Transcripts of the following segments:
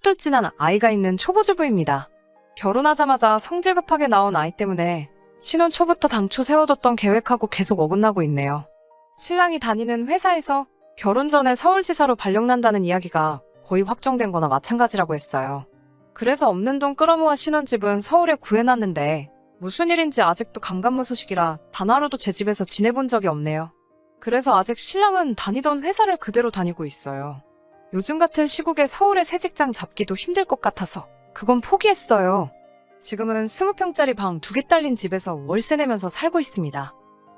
똘똘진한 아이가 있는 초보주부입니다. 결혼하자마자 성질 급하게 나온 아이 때문에 신혼 초부터 당초 세워뒀던 계획하고 계속 어긋나고 있네요. 신랑이 다니는 회사에서 결혼 전에 서울지사로 발령난다는 이야기가 거의 확정된 거나 마찬가지라고 했어요. 그래서 없는 돈 끌어모아 신혼집은 서울에 구해놨는데 무슨 일인지 아직도 감감무소식이라 단 하루도 제 집에서 지내본 적이 없네요. 그래서 아직 신랑은 다니던 회사를 그대로 다니고 있어요. 요즘 같은 시국에 서울에 새 직장 잡기도 힘들 것 같아서 그건 포기했어요. 지금은 20평짜리 방 2개 딸린 집에서 월세 내면서 살고 있습니다.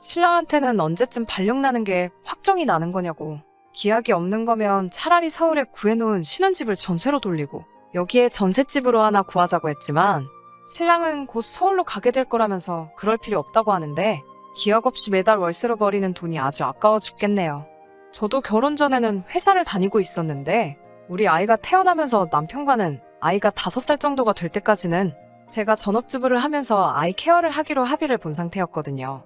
신랑한테는 언제쯤 발령나는 게 확정이 나는 거냐고. 기약이 없는 거면 차라리 서울에 구해놓은 신혼집을 전세로 돌리고 여기에 전셋집으로 하나 구하자고 했지만 신랑은 곧 서울로 가게 될 거라면서 그럴 필요 없다고 하는데 기약 없이 매달 월세로 버리는 돈이 아주 아까워 죽겠네요. 저도 결혼 전에는 회사를 다니고 있었는데 우리 아이가 태어나면서 남편과는 아이가 5살 정도가 될 때까지는 제가 전업주부를 하면서 아이 케어를 하기로 합의를 본 상태였거든요.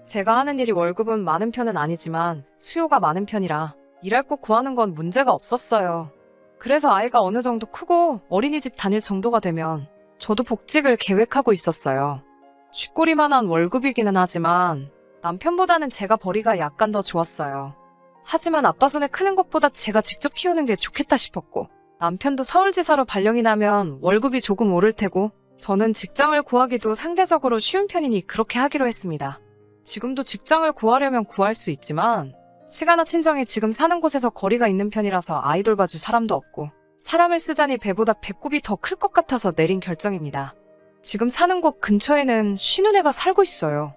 제가 하는 일이 월급은 많은 편은 아니지만 수요가 많은 편이라 일할 곳 구하는 건 문제가 없었어요. 그래서 아이가 어느 정도 크고 어린이집 다닐 정도가 되면 저도 복직을 계획하고 있었어요. 쥐꼬리만한 월급이기는 하지만 남편보다는 제가 벌이가 약간 더 좋았어요. 하지만 아빠 손에 크는 것보다 제가 직접 키우는 게 좋겠다 싶었고 남편도 서울지사로 발령이 나면 월급이 조금 오를 테고 저는 직장을 구하기도 상대적으로 쉬운 편이니 그렇게 하기로 했습니다. 지금도 직장을 구하려면 구할 수 있지만 시가나 친정이 지금 사는 곳에서 거리가 있는 편이라서 아이 돌봐줄 사람도 없고 사람을 쓰자니 배보다 배꼽이 더 클 것 같아서 내린 결정입니다. 지금 사는 곳 근처에는 신우네가 살고 있어요.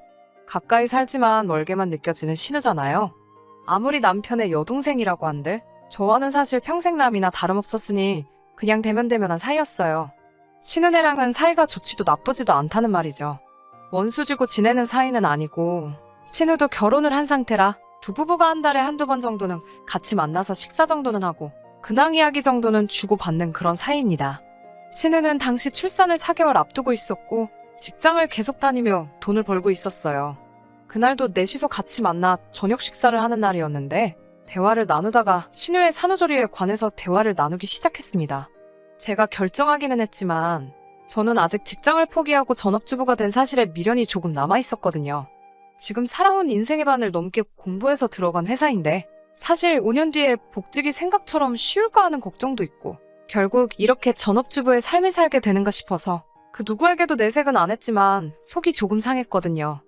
가까이 살지만 멀게만 느껴지는 신우잖아요. 아무리 남편의 여동생이라고 한들 저와는 사실 평생남이나 다름없었으니 그냥 대면대면한 사이였어요. 신우네랑은 사이가 좋지도 나쁘지도 않다는 말이죠. 원수지고 지내는 사이는 아니고 신우도 결혼을 한 상태라 두 부부가 한 달에 한두 번 정도는 같이 만나서 식사 정도는 하고 근황 이야기 정도는 주고받는 그런 사이입니다. 신우는 당시 출산을 4개월 앞두고 있었고 직장을 계속 다니며 돈을 벌고 있었어요. 그날도 넷이서 같이 만나 저녁 식사를 하는 날이었는데 대화를 나누다가 신우의 산후조리에 관해서 대화를 나누기 시작했습니다. 제가 결정하기는 했지만 저는 아직 직장을 포기하고 전업주부가 된 사실에 미련이 조금 남아있었거든요. 지금 살아온 인생의 반을 넘게 공부해서 들어간 회사인데 사실 5년 뒤에 복직이 생각처럼 쉬울까 하는 걱정도 있고 결국 이렇게 전업주부의 삶을 살게 되는가 싶어서 그 누구에게도 내색은 안 했지만 속이 조금 상했거든요.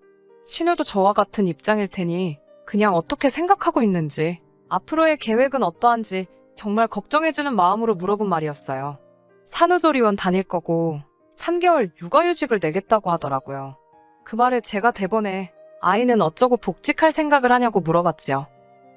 신우도 저와 같은 입장일 테니 그냥 어떻게 생각하고 있는지 앞으로의 계획은 어떠한지 정말 걱정해주는 마음으로 물어본 말이었어요. 산후조리원 다닐 거고 3개월 육아휴직을 내겠다고 하더라고요. 그 말에 제가 대번에 아이는 어쩌고 복직할 생각을 하냐고 물어봤지요.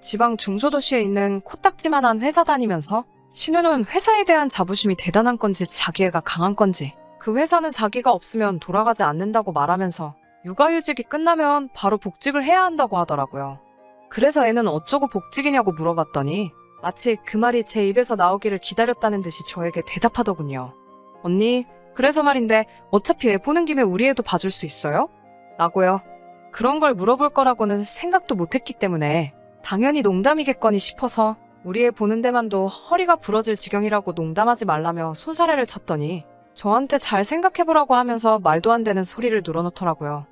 지방 중소도시에 있는 코딱지만한 회사 다니면서 신우는 회사에 대한 자부심이 대단한 건지 자기애가 강한 건지 그 회사는 자기가 없으면 돌아가지 않는다고 말하면서 육아휴직이 끝나면 바로 복직을 해야 한다고 하더라고요. 그래서 애는 어쩌고 복직이냐고 물어봤더니 마치 그 말이 제 입에서 나오기를 기다렸다는 듯이 저에게 대답하더군요. 언니, 그래서 말인데 어차피 애 보는 김에 우리 애도 봐줄 수 있어요? 라고요. 그런 걸 물어볼 거라고는 생각도 못했기 때문에 당연히 농담이겠거니 싶어서 우리 애 보는 데만도 허리가 부러질 지경이라고 농담하지 말라며 손사래를 쳤더니 저한테 잘 생각해보라고 하면서 말도 안 되는 소리를 늘어놓더라고요.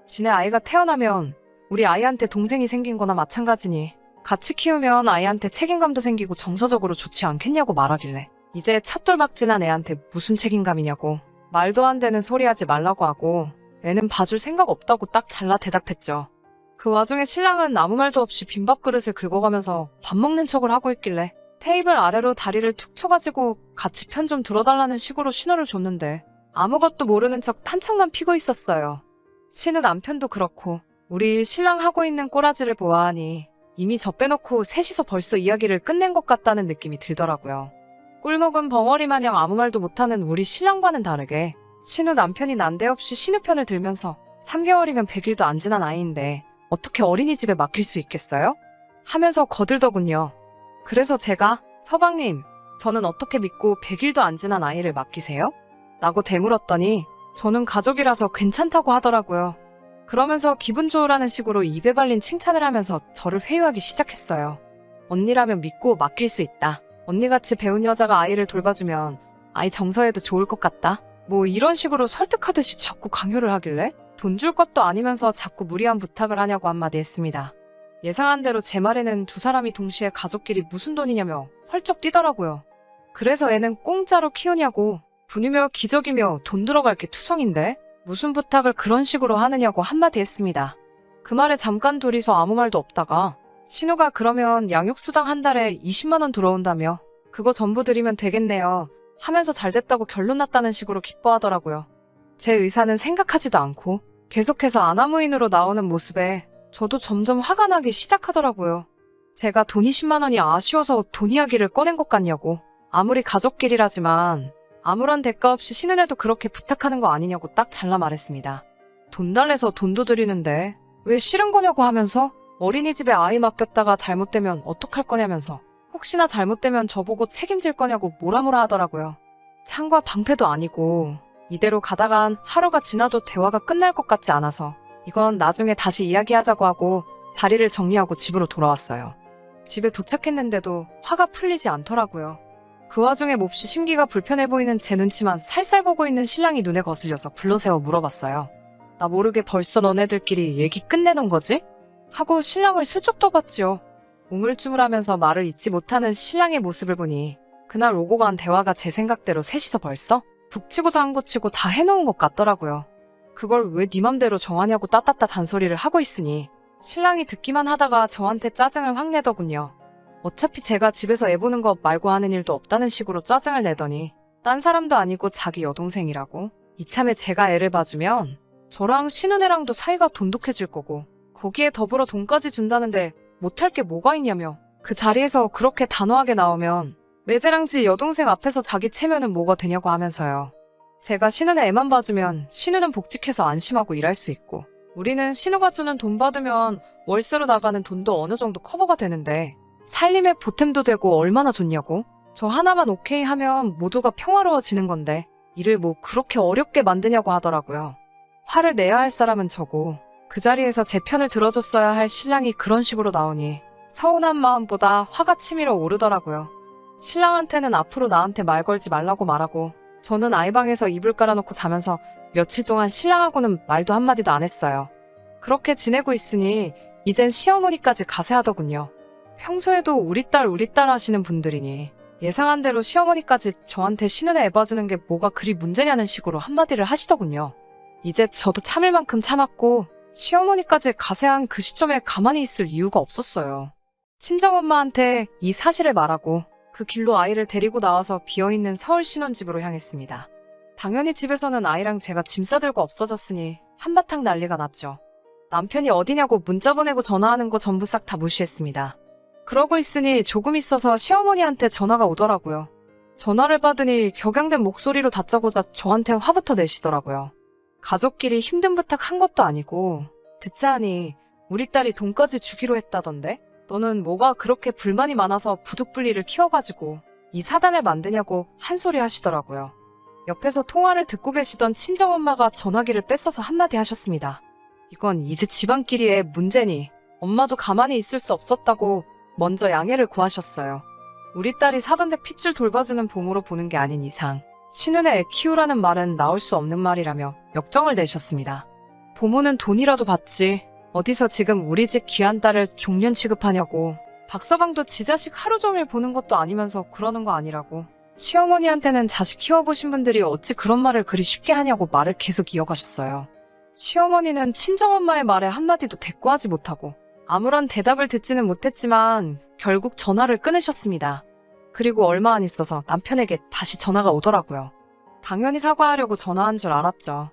지네 아이가 태어나면 우리 아이한테 동생이 생긴 거나 마찬가지니 같이 키우면 아이한테 책임감도 생기고 정서적으로 좋지 않겠냐고 말하길래 이제 첫돌박진한 애한테 무슨 책임감이냐고 말도 안 되는 소리 하지 말라고 하고 애는 봐줄 생각 없다고 딱 잘라 대답했죠. 그 와중에 신랑은 아무 말도 없이 빈밥 그릇을 긁어가면서 밥 먹는 척을 하고 있길래 테이블 아래로 다리를 툭 쳐가지고 같이 편 좀 들어달라는 식으로 신호를 줬는데 아무것도 모르는 척 탄척만 피고 있었어요. 신우 남편도 그렇고 우리 신랑 하고 있는 꼬라지를 보아하니 이미 저 빼놓고 셋이서 벌써 이야기를 끝낸 것 같다는 느낌이 들더라고요. 꿀먹은 벙어리 마냥 아무 말도 못하는 우리 신랑과는 다르게 신우 남편이 난데없이 신우 편을 들면서 3개월이면 100일도 안 지난 아이인데 어떻게 어린이집에 맡길 수 있겠어요? 하면서 거들더군요. 그래서 제가 서방님, 저는 어떻게 믿고 100일도 안 지난 아이를 맡기세요? 라고 되물었더니 저는 가족이라서 괜찮다고 하더라고요. 그러면서 기분 좋으라는 식으로 입에 발린 칭찬을 하면서 저를 회유하기 시작했어요. 언니라면 믿고 맡길 수 있다. 언니같이 배운 여자가 아이를 돌봐주면 아이 정서에도 좋을 것 같다. 뭐 이런 식으로 설득하듯이 자꾸 강요를 하길래 돈 줄 것도 아니면서 자꾸 무리한 부탁을 하냐고 한마디 했습니다. 예상한 대로 제 말에는 두 사람이 동시에 가족끼리 무슨 돈이냐며 펄쩍 뛰더라고요. 그래서 애는 공짜로 키우냐고, 분이며 기적이며 돈 들어갈 게 투성인데 무슨 부탁을 그런 식으로 하느냐고 한마디 했습니다. 그 말에 잠깐 둘이서 아무 말도 없다가 신우가 그러면 양육수당 한 달에 20만 원 들어온다며 그거 전부 드리면 되겠네요 하면서 잘됐다고 결론 났다는 식으로 기뻐하더라고요. 제 의사는 생각하지도 않고 계속해서 아나무인으로 나오는 모습에 저도 점점 화가 나기 시작하더라고요. 제가 돈이 10만 원이 아쉬워서 돈 이야기를 꺼낸 것 같냐고. 아무리 가족끼리라지만 아무런 대가 없이 신은혜도 그렇게 부탁하는 거 아니냐고 딱 잘라 말했습니다. 돈 달래서 돈도 드리는데 왜 싫은 거냐고 하면서 어린이집에 아이 맡겼다가 잘못되면 어떡할 거냐면서 혹시나 잘못되면 저보고 책임질 거냐고 뭐라뭐라 하더라고요. 창과 방패도 아니고 이대로 가다간 하루가 지나도 대화가 끝날 것 같지 않아서 이건 나중에 다시 이야기하자고 하고 자리를 정리하고 집으로 돌아왔어요. 집에 도착했는데도 화가 풀리지 않더라고요. 그 와중에 몹시 심기가 불편해 보이는 제 눈치만 살살 보고 있는 신랑이 눈에 거슬려서 불러세워 물어봤어요. 나 모르게 벌써 너네들끼리 얘기 끝내는 거지? 하고 신랑을 슬쩍 떠봤지요. 우물쭈물하면서 말을 잇지 못하는 신랑의 모습을 보니 그날 오고 간 대화가 제 생각대로 셋이서 벌써 북치고 장구치고 다 해놓은 것 같더라고요. 그걸 왜 네 맘대로 정하냐고 따따따 잔소리를 하고 있으니 신랑이 듣기만 하다가 저한테 짜증을 확 내더군요. 어차피 제가 집에서 애 보는 거 말고 하는 일도 없다는 식으로 짜증을 내더니 딴 사람도 아니고 자기 여동생이라고? 이참에 제가 애를 봐주면 저랑 신은혜랑도 사이가 돈독해질 거고 거기에 더불어 돈까지 준다는데 못할 게 뭐가 있냐며 그 자리에서 그렇게 단호하게 나오면 매제랑지 여동생 앞에서 자기 체면은 뭐가 되냐고 하면서요. 제가 신은혜 애만 봐주면 신우는 복직해서 안심하고 일할 수 있고 우리는 신우가 주는 돈 받으면 월세로 나가는 돈도 어느 정도 커버가 되는데 살림에 보탬도 되고 얼마나 좋냐고. 저 하나만 오케이 하면 모두가 평화로워지는 건데 일을 뭐 그렇게 어렵게 만드냐고 하더라고요. 화를 내야 할 사람은 저고 그 자리에서 제 편을 들어줬어야 할 신랑이 그런 식으로 나오니 서운한 마음보다 화가 치밀어 오르더라고요. 신랑한테는 앞으로 나한테 말 걸지 말라고 말하고 저는 아이방에서 이불 깔아놓고 자면서 며칠 동안 신랑하고는 말도 한마디도 안 했어요. 그렇게 지내고 있으니 이젠 시어머니까지 가세하더군요. 평소에도 우리 딸 하시는 분들이니 예상한 대로 시어머니까지 저한테 신은혜 애 봐주는 게 뭐가 그리 문제냐는 식으로 한마디를 하시더군요. 이제 저도 참을 만큼 참았고 시어머니까지 가세한 그 시점에 가만히 있을 이유가 없었어요. 친정엄마한테 이 사실을 말하고 그 길로 아이를 데리고 나와서 비어있는 서울 신혼집으로 향했습니다. 당연히 집에서는 아이랑 제가 짐 싸들고 없어졌으니 한바탕 난리가 났죠. 남편이 어디냐고 문자 보내고 전화하는 거 전부 싹 다 무시했습니다. 그러고 있으니 조금 있어서 시어머니한테 전화가 오더라고요. 전화를 받으니 격양된 목소리로 다짜고짜 저한테 화부터 내시더라고요. 가족끼리 힘든 부탁 한 것도 아니고 듣자 하니 우리 딸이 돈까지 주기로 했다던데? 너는 뭐가 그렇게 불만이 많아서 부득불리를 키워가지고 이 사단을 만드냐고 한 소리 하시더라고요. 옆에서 통화를 듣고 계시던 친정엄마가 전화기를 뺏어서 한마디 하셨습니다. 이건 이제 집안끼리의 문제니 엄마도 가만히 있을 수 없었다고 먼저 양해를 구하셨어요. 우리 딸이 사돈댁 핏줄 돌봐주는 보모로 보는 게 아닌 이상 신은혜 애 키우라는 말은 나올 수 없는 말이라며 역정을 내셨습니다. 보모는 돈이라도 받지 어디서 지금 우리 집 귀한 딸을 종년 취급하냐고. 박서방도 지 자식 하루 종일 보는 것도 아니면서 그러는 거 아니라고. 시어머니한테는 자식 키워보신 분들이 어찌 그런 말을 그리 쉽게 하냐고 말을 계속 이어가셨어요. 시어머니는 친정엄마의 말에 한마디도 대꾸하지 못하고 아무런 대답을 듣지는 못했지만 결국 전화를 끊으셨습니다. 그리고 얼마 안 있어서 남편에게 다시 전화가 오더라고요. 당연히 사과하려고 전화한 줄 알았죠.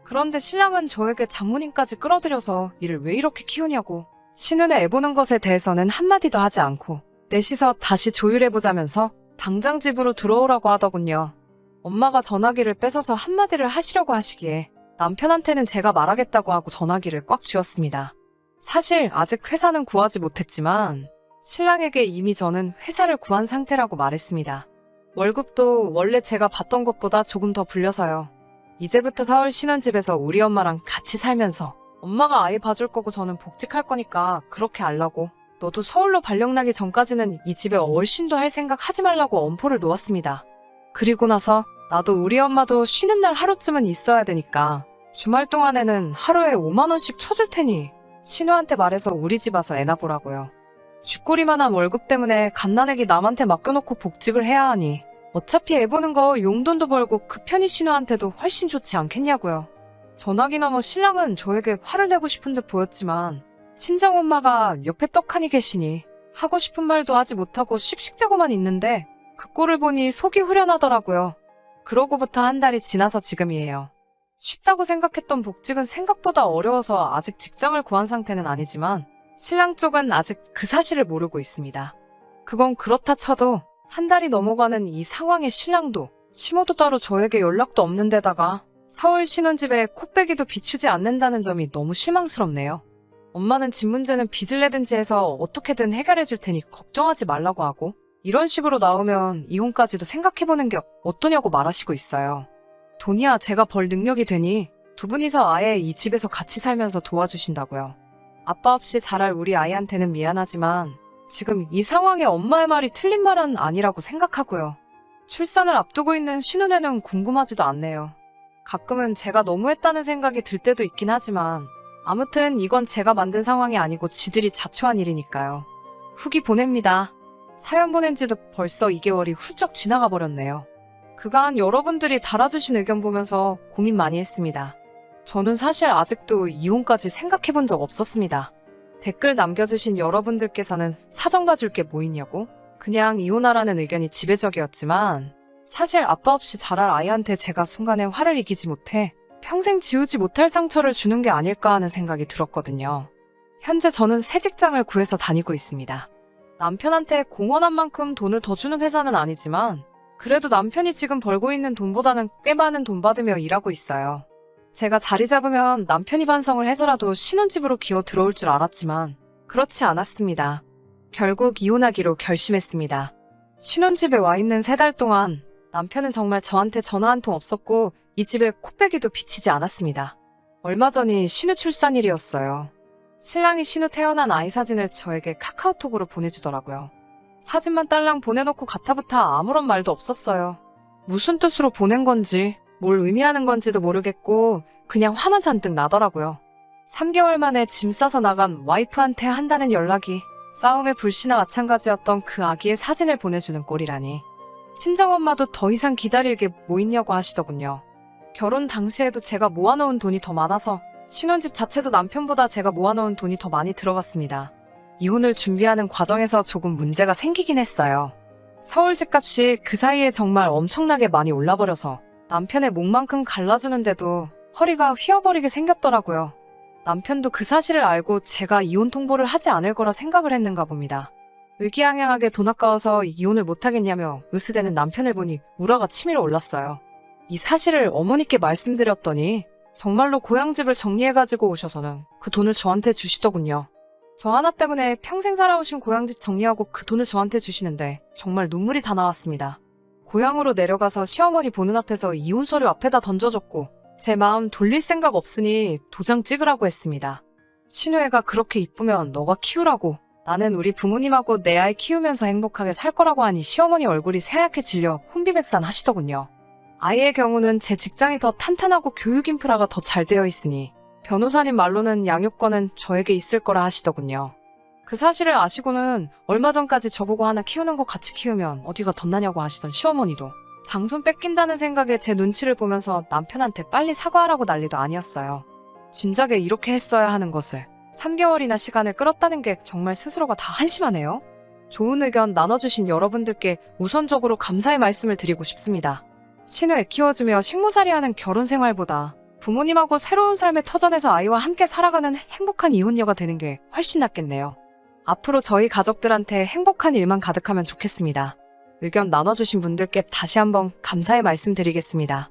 그런데 신랑은 저에게 장모님까지 끌어들여서 일을 왜 이렇게 키우냐고 신은혜 애 보는 것에 대해서는 한마디도 하지 않고 넷이서 다시 조율해보자면서 당장 집으로 들어오라고 하더군요. 엄마가 전화기를 뺏어서 한마디를 하시려고 하시기에 남편한테는 제가 말하겠다고 하고 전화기를 꽉 쥐었습니다. 사실 아직 회사는 구하지 못했지만 신랑에게 이미 저는 회사를 구한 상태라고 말했습니다. 월급도 원래 제가 받던 것보다 조금 더 불려서요. 이제부터 서울 신혼집에서 우리 엄마랑 같이 살면서 엄마가 아이 봐줄 거고 저는 복직할 거니까 그렇게 알라고. 너도 서울로 발령 나기 전까지는 이 집에 얼씬도 할 생각 하지 말라고 엄포를 놓았습니다. 그리고 나서 나도 우리 엄마도 쉬는 날 하루쯤은 있어야 되니까 주말 동안에는 하루에 5만 원씩 쳐줄 테니 신우한테 말해서 우리 집 와서 애나 보라고요. 쥐꼬리만한 월급 때문에 갓난애기 남한테 맡겨놓고 복직을 해야 하니 어차피 애 보는 거 용돈도 벌고 그 편이 신우한테도 훨씬 좋지 않겠냐고요. 전화기 넘어 신랑은 저에게 화를 내고 싶은 듯 보였지만 친정엄마가 옆에 떡하니 계시니 하고 싶은 말도 하지 못하고 씩씩대고만 있는데 그 꼴을 보니 속이 후련하더라고요. 그러고부터 한 달이 지나서 지금이에요. 쉽다고 생각했던 복직은 생각보다 어려워서 아직 직장을 구한 상태는 아니지만 신랑 쪽은 아직 그 사실을 모르고 있습니다. 그건 그렇다 쳐도 한 달이 넘어가는 이 상황에 신랑도 시모도 따로 저에게 연락도 없는 데다가 서울 신혼집에 코빼기도 비추지 않는다는 점이 너무 실망스럽네요. 엄마는 집 문제는 빚을 내든지 해서 어떻게든 해결해 줄 테니 걱정하지 말라고 하고 이런 식으로 나오면 이혼까지도 생각해보는 게 어떠냐고 말하시고 있어요. 돈이야 제가 벌 능력이 되니 두 분이서 아예 이 집에서 같이 살면서 도와주신다고요. 아빠 없이 자랄 우리 아이한테는 미안하지만 지금 이 상황에 엄마의 말이 틀린 말은 아니라고 생각하고요. 출산을 앞두고 있는 신혼에는 궁금하지도 않네요. 가끔은 제가 너무했다는 생각이 들 때도 있긴 하지만 아무튼 이건 제가 만든 상황이 아니고 지들이 자초한 일이니까요. 후기 보냅니다. 사연 보낸 지도 벌써 2개월이 훌쩍 지나가 버렸네요. 그간 여러분들이 달아주신 의견 보면서 고민 많이 했습니다. 저는 사실 아직도 이혼까지 생각해본 적 없었습니다. 댓글 남겨주신 여러분들께서는 사정 봐줄 게 뭐 있냐고? 그냥 이혼하라는 의견이 지배적이었지만 사실 아빠 없이 자랄 아이한테 제가 순간에 화를 이기지 못해 평생 지우지 못할 상처를 주는 게 아닐까 하는 생각이 들었거든요. 현재 저는 새 직장을 구해서 다니고 있습니다. 남편한테 공헌한 만큼 돈을 더 주는 회사는 아니지만 그래도 남편이 지금 벌고 있는 돈보다는 꽤 많은 돈 받으며 일하고 있어요. 제가 자리 잡으면 남편이 반성을 해서라도 신혼집으로 기어 들어올 줄 알았지만 그렇지 않았습니다. 결국 이혼하기로 결심했습니다. 신혼집에 와 있는 3달 동안 남편은 정말 저한테 전화 한 통 없었고 이 집에 코빼기도 비치지 않았습니다. 얼마 전이 신우 출산일이었어요. 신랑이 신우 태어난 아이 사진을 저에게 카카오톡으로 보내주더라고요. 사진만 딸랑 보내놓고 가타부타 아무런 말도 없었어요. 무슨 뜻으로 보낸 건지 뭘 의미하는 건지도 모르겠고 그냥 화만 잔뜩 나더라고요. 3개월 만에 짐 싸서 나간 와이프한테 한다는 연락이 싸움의 불씨나 마찬가지였던 그 아기의 사진을 보내주는 꼴이라니. 친정엄마도 더 이상 기다릴 게 뭐 있냐고 하시더군요. 결혼 당시에도 제가 모아놓은 돈이 더 많아서 신혼집 자체도 남편보다 제가 모아놓은 돈이 더 많이 들어갔습니다. 이혼을 준비하는 과정에서 조금 문제가 생기긴 했어요. 서울 집값이 그 사이에 정말 엄청나게 많이 올라버려서 남편의 목만큼 갈라주는데도 허리가 휘어버리게 생겼더라고요. 남편도 그 사실을 알고 제가 이혼 통보를 하지 않을 거라 생각을 했는가 봅니다. 의기양양하게 돈 아까워서 이혼을 못하겠냐며 으스대는 남편을 보니 우라가 치밀어 올랐어요. 이 사실을 어머니께 말씀드렸더니 정말로 고향집을 정리해가지고 오셔서는 그 돈을 저한테 주시더군요. 저 하나 때문에 평생 살아오신 고향집 정리하고 그 돈을 저한테 주시는데 정말 눈물이 다 나왔습니다. 고향으로 내려가서 시어머니 보는 앞에서 이혼 서류 앞에다 던져줬고 제 마음 돌릴 생각 없으니 도장 찍으라고 했습니다. 신우애가 그렇게 이쁘면 너가 키우라고. 나는 우리 부모님하고 내 아이 키우면서 행복하게 살 거라고 하니 시어머니 얼굴이 새하얗게 질려 혼비백산 하시더군요. 아이의 경우는 제 직장이 더 탄탄하고 교육 인프라가 더 잘 되어 있으니 변호사님 말로는 양육권은 저에게 있을 거라 하시더군요. 그 사실을 아시고는 얼마 전까지 저보고 하나 키우는 거 같이 키우면 어디가 덧나냐고 하시던 시어머니도 장손 뺏긴다는 생각에 제 눈치를 보면서 남편한테 빨리 사과하라고 난리도 아니었어요. 진작에 이렇게 했어야 하는 것을 3개월이나 시간을 끌었다는 게 정말 스스로가 다 한심하네요. 좋은 의견 나눠주신 여러분들께 우선적으로 감사의 말씀을 드리고 싶습니다. 신우 애 키워주며 식모살이하는 결혼 생활보다 부모님하고 새로운 삶의 터전에서 아이와 함께 살아가는 행복한 이혼녀가 되는 게 훨씬 낫겠네요. 앞으로 저희 가족들한테 행복한 일만 가득하면 좋겠습니다. 의견 나눠주신 분들께 다시 한번 감사의 말씀 드리겠습니다.